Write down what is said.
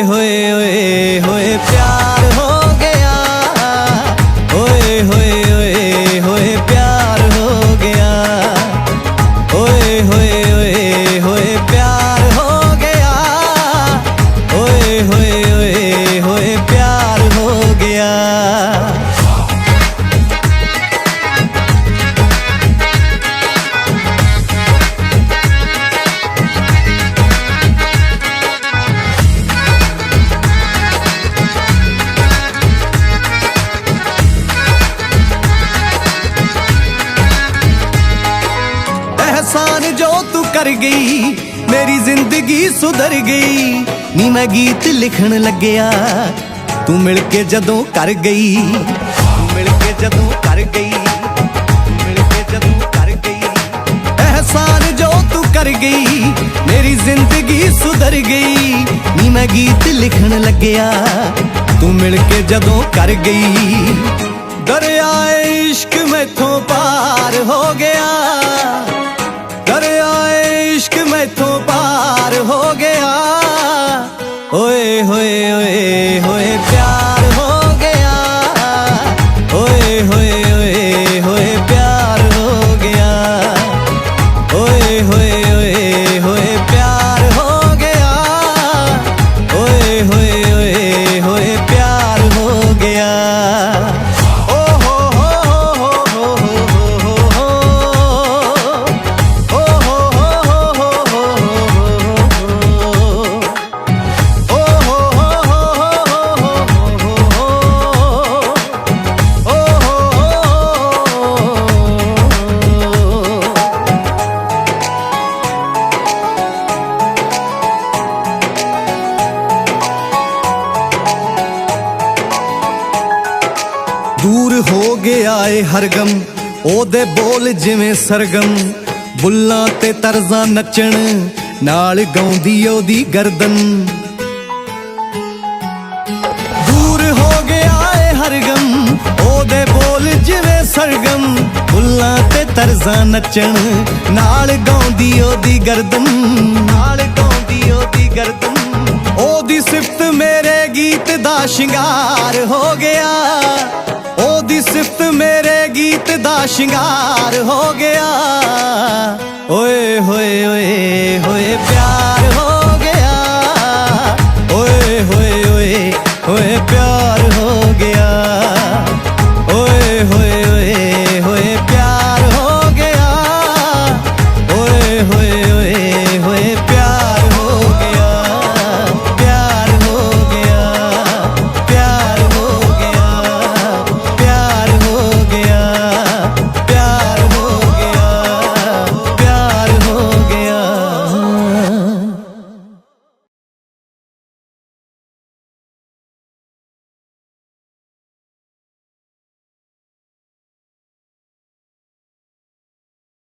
होए ओए होए प्यार हो गया, ओए होए ओए होए प्यार हो गया, ओए होए ओए होए प्यार हो गया, ओए होए ओए होए प्यार हो गया। एहसान जो तू कर गई मेरी जिंदगी सुधर गई नी। मैं गीत लिखण लग्या तू मिल के जदों कर गई, तू मिल के जदों कर गई, तू मिल के जदों कर गई। एहसान जो तू कर गई मेरी जिंदगी सुधर गई नी। मैं गीत लिखण लग्या तू मिल के जदों कर गई। दरियाए इश्क मैथों पार हो गया, दरियाए इश्क मैथों पार हो गया, ओए होए ओए होए प्यार हो गया, ओए होए ओए होए प्यार हो गया, ओए होए ओए होए प्यार हो गया, ओए होए ओए होए प्यार हो गया। दूर हो गया ए हर गम ओदे बोल जिवें सरगम, बुल्लां ते तरज़ां नचण नाल गाउंदी ओदी गर्दन। दूर हो गया ए हर गम ओदे बोल जिवें सरगम, बुल्लां ते तरज़ां नचण नाल गाउंदी ओदी गर्दन, नाल गाउंदी ओदी गर्दन। ओदी सिफत मेरे गीत दा शिंगार हो गया, ओदी सिफत मेरे गीत दा शिंगार हो गया, ओए होए ओए होए प्यार हो